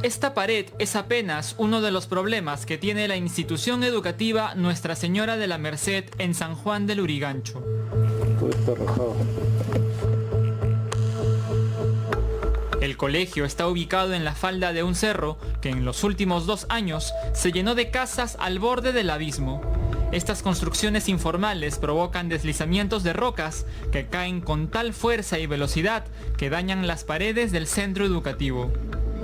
Esta pared es apenas uno de los problemas que tiene la institución educativa Nuestra Señora de la Merced en San Juan del Lurigancho. Todo está rajado. El colegio está ubicado en la falda de un cerro que en los últimos 2 años se llenó de casas al borde del abismo. Estas construcciones informales provocan deslizamientos de rocas que caen con tal fuerza y velocidad que dañan las paredes del centro educativo.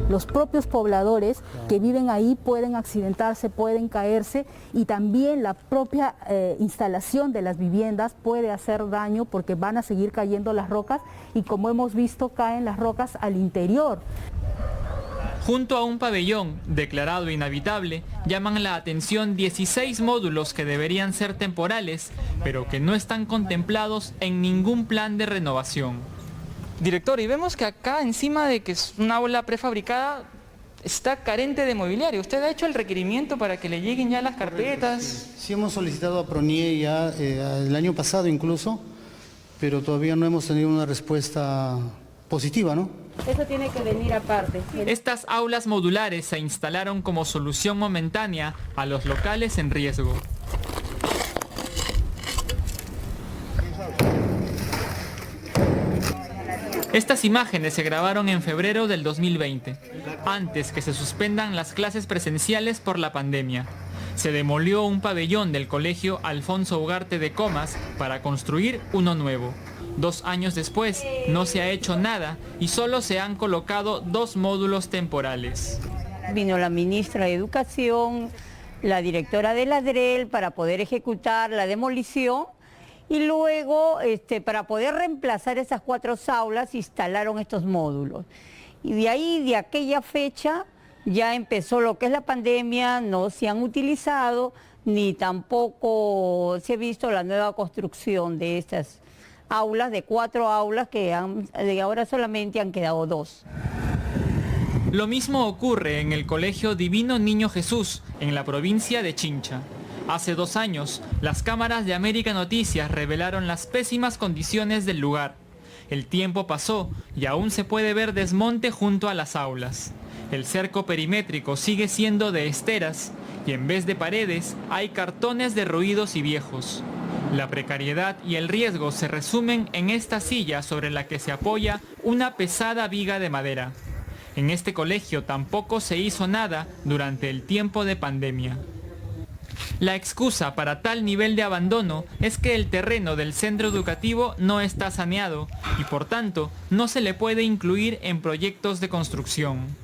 Los propios pobladores que viven ahí pueden accidentarse, pueden caerse, y también la propia instalación de las viviendas puede hacer daño porque van a seguir cayendo las rocas y, como hemos visto, caen las rocas al interior. Junto a un pabellón declarado inhabitable, llaman la atención 16 módulos que deberían ser temporales, pero que no están contemplados en ningún plan de renovación. Director, y vemos que acá, encima de que es una aula prefabricada, está carente de mobiliario. ¿Usted ha hecho el requerimiento para que le lleguen ya las carpetas? Sí, hemos solicitado a PRONIE ya el año pasado incluso, pero todavía no hemos tenido una respuesta positiva, ¿no? Eso tiene que venir aparte. Estas aulas modulares se instalaron como solución momentánea a los locales en riesgo. Estas imágenes se grabaron en febrero del 2020, antes que se suspendan las clases presenciales por la pandemia. Se demolió un pabellón del colegio Alfonso Ugarte de Comas para construir uno nuevo. 2 años después no se ha hecho nada y solo se han colocado 2 módulos temporales. Vino la ministra de Educación, la directora de la DREL para poder ejecutar la demolición. Y luego, para poder reemplazar esas 4 aulas, instalaron estos módulos. Y de ahí, de aquella fecha, ya empezó lo que es la pandemia, no se han utilizado, ni tampoco se ha visto la nueva construcción de estas aulas, de 4 aulas, que de ahora solamente han quedado 2. Lo mismo ocurre en el Colegio Divino Niño Jesús, en la provincia de Chincha. Hace 2 años, las cámaras de América Noticias revelaron las pésimas condiciones del lugar. El tiempo pasó y aún se puede ver desmonte junto a las aulas. El cerco perimétrico sigue siendo de esteras y en vez de paredes hay cartones derruidos y viejos. La precariedad y el riesgo se resumen en esta silla sobre la que se apoya una pesada viga de madera. En este colegio tampoco se hizo nada durante el tiempo de pandemia. La excusa para tal nivel de abandono es que el terreno del centro educativo no está saneado y por tanto no se le puede incluir en proyectos de construcción.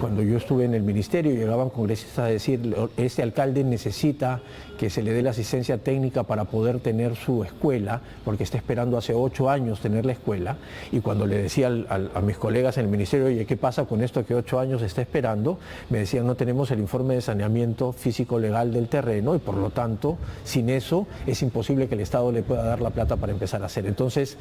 Cuando yo estuve en el ministerio llegaban congresistas a decir, este alcalde necesita que se le dé la asistencia técnica para poder tener su escuela, porque está esperando hace 8 años tener la escuela, y cuando le decía a mis colegas en el ministerio, oye, ¿qué pasa con esto que 8 años está esperando? Me decían, no tenemos el informe de saneamiento físico legal del terreno y por lo tanto, sin eso es imposible que el Estado le pueda dar la plata para empezar a hacer. Entonces,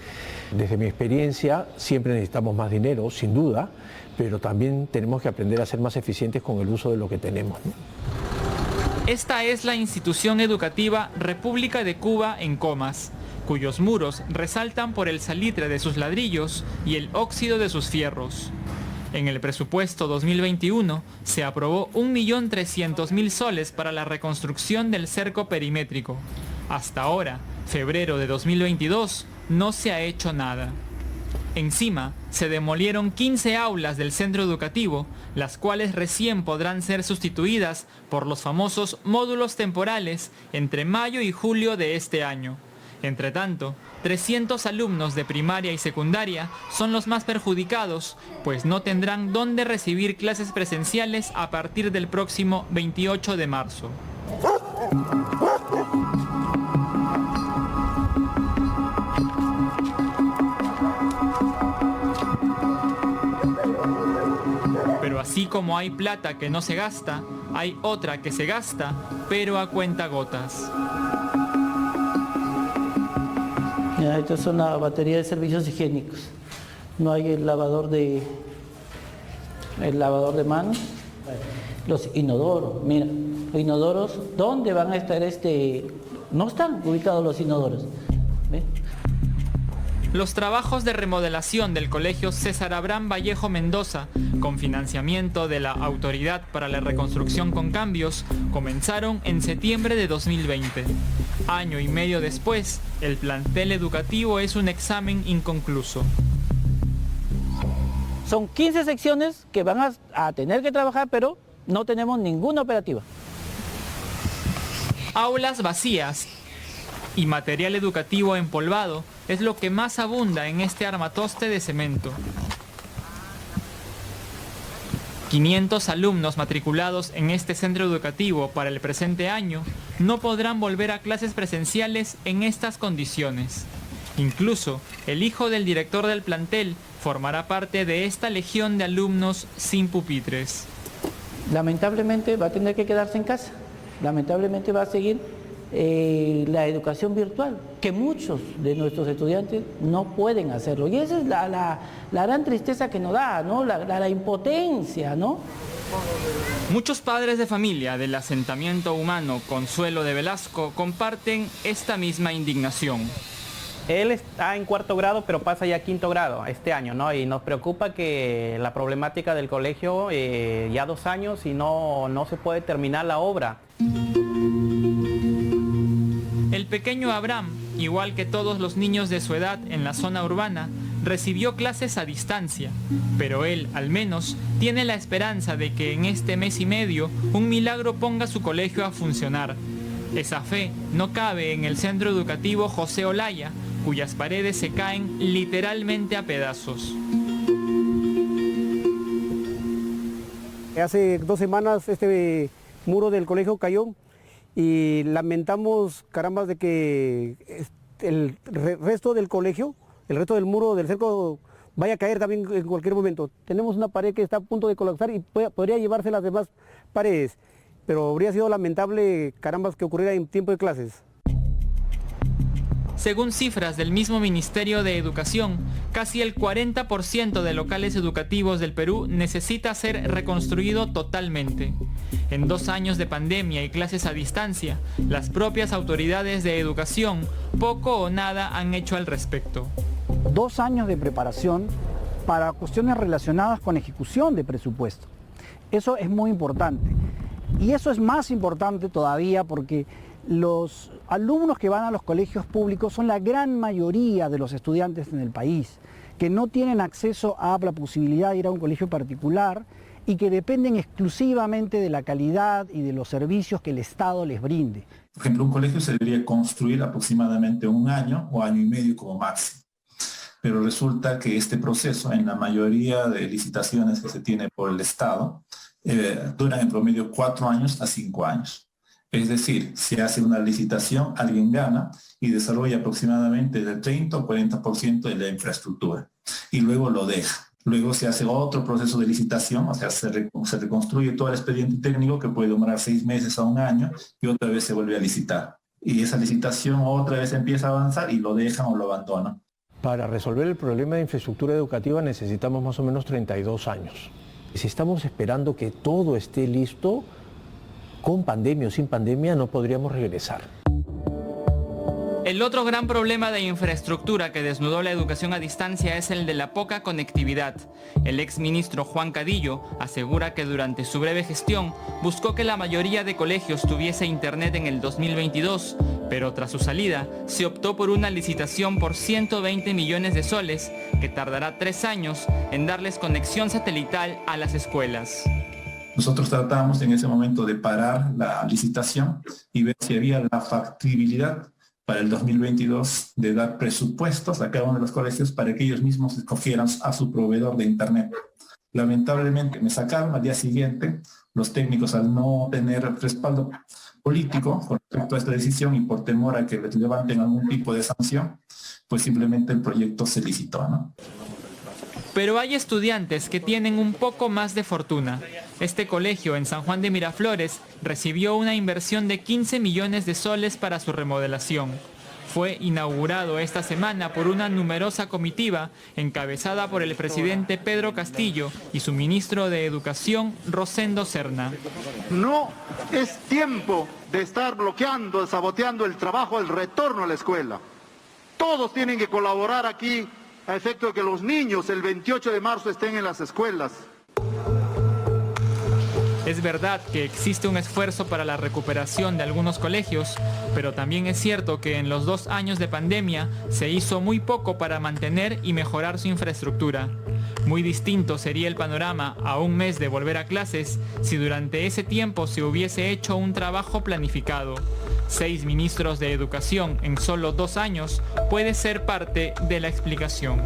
desde mi experiencia, siempre necesitamos más dinero, sin duda, pero también tenemos que aprender a ser más eficientes con el uso de lo que tenemos, ¿no? Esta es la institución educativa República de Cuba en Comas, cuyos muros resaltan por el salitre de sus ladrillos y el óxido de sus fierros. En el presupuesto 2021 se aprobó 1.300.000 soles para la reconstrucción del cerco perimétrico. Hasta ahora, febrero de 2022, no se ha hecho nada. Encima, se demolieron 15 aulas del centro educativo, las cuales recién podrán ser sustituidas por los famosos módulos temporales entre mayo y julio de este año. Entre tanto, 300 alumnos de primaria y secundaria son los más perjudicados, pues no tendrán dónde recibir clases presenciales a partir del próximo 28 de marzo. Pero así como hay plata que no se gasta, hay otra que se gasta, pero a cuentagotas. Ya, esta es una batería de servicios higiénicos. No hay el lavador de manos. Los inodoros, mira, los inodoros, ¿dónde van a estar? No están ubicados los inodoros. ¿Ve? Los trabajos de remodelación del Colegio César Abraham Vallejo Mendoza, con financiamiento de la Autoridad para la Reconstrucción con Cambios, comenzaron en septiembre de 2020. Año y medio después, el plantel educativo es un examen inconcluso. Son 15 secciones que van a tener que trabajar, pero no tenemos ninguna operativa. Aulas vacías y material educativo empolvado es lo que más abunda en este armatoste de cemento. 500 alumnos matriculados en este centro educativo para el presente año no podrán volver a clases presenciales en estas condiciones. Incluso el hijo del director del plantel formará parte de esta legión de alumnos sin pupitres. Lamentablemente va a tener que quedarse en casa, lamentablemente va a seguir la educación virtual, que muchos de nuestros estudiantes no pueden hacerlo. Y esa es la gran tristeza que nos da, ¿no? La impotencia, ¿no? Muchos padres de familia del asentamiento humano Consuelo de Velasco comparten esta misma indignación. Él está en 4º grado, pero pasa ya a 5º grado este año, ¿no? Y nos preocupa que la problemática del colegio, ya 2 años y no se puede terminar la obra. El pequeño Abraham, igual que todos los niños de su edad en la zona urbana, recibió clases a distancia, pero él, al menos, tiene la esperanza de que en este mes y medio un milagro ponga su colegio a funcionar. Esa fe no cabe en el centro educativo José Olaya, cuyas paredes se caen literalmente a pedazos. Hace 2 semanas este muro del colegio cayó y lamentamos, caramba, de que el resto del colegio, el resto del muro del cerco vaya a caer también en cualquier momento. Tenemos una pared que está a punto de colapsar y podría llevarse las demás paredes, pero habría sido lamentable, caramba, que ocurriera en tiempo de clases. Según cifras del mismo Ministerio de Educación, casi el 40% de locales educativos del Perú necesita ser reconstruido totalmente. En 2 años de pandemia y clases a distancia, las propias autoridades de educación poco o nada han hecho al respecto. 2 años de preparación para cuestiones relacionadas con ejecución de presupuesto. Eso es muy importante. Y eso es más importante todavía porque los alumnos que van a los colegios públicos son la gran mayoría de los estudiantes en el país, que no tienen acceso a la posibilidad de ir a un colegio particular y que dependen exclusivamente de la calidad y de los servicios que el Estado les brinde. Por ejemplo, un colegio se debería construir aproximadamente 1 año o año y medio como máximo. Pero resulta que este proceso, en la mayoría de licitaciones que se tiene por el Estado, duran en promedio 4 años a 5 años. Es decir, se hace una licitación, alguien gana y desarrolla aproximadamente del 30 o 40% de la infraestructura y luego lo deja. Luego se hace otro proceso de licitación, o sea, se reconstruye todo el expediente técnico que puede demorar 6 meses a 1 año y otra vez se vuelve a licitar. Y esa licitación otra vez empieza a avanzar y lo dejan o lo abandonan. Para resolver el problema de infraestructura educativa necesitamos más o menos 32 años. Si estamos esperando que todo esté listo, con pandemia o sin pandemia no podríamos regresar. El otro gran problema de infraestructura que desnudó la educación a distancia es el de la poca conectividad. El exministro Juan Cadillo asegura que durante su breve gestión buscó que la mayoría de colegios tuviese internet en el 2022, pero tras su salida se optó por una licitación por 120 millones de soles que tardará 3 años en darles conexión satelital a las escuelas. Nosotros tratamos en ese momento de parar la licitación y ver si había la factibilidad para el 2022 de dar presupuestos a cada uno de los colegios para que ellos mismos escogieran a su proveedor de internet. Lamentablemente me sacaron al día siguiente, los técnicos al no tener respaldo político con respecto a esta decisión y por temor a que les levanten algún tipo de sanción, pues simplemente el proyecto se licitó, ¿no? Pero hay estudiantes que tienen un poco más de fortuna. Este colegio en San Juan de Miraflores recibió una inversión de 15 millones de soles para su remodelación. Fue inaugurado esta semana por una numerosa comitiva encabezada por el presidente Pedro Castillo y su ministro de Educación, Rosendo Serna. No es tiempo de estar bloqueando, saboteando el trabajo, el retorno a la escuela. todos tienen que colaborar aquí a efecto de que los niños el 28 de marzo estén en las escuelas. Es verdad que existe un esfuerzo para la recuperación de algunos colegios, pero también es cierto que en los 2 años de pandemia se hizo muy poco para mantener y mejorar su infraestructura. Muy distinto sería el panorama a un mes de volver a clases si durante ese tiempo se hubiese hecho un trabajo planificado. 6 ministros de educación en solo 2 años puede ser parte de la explicación.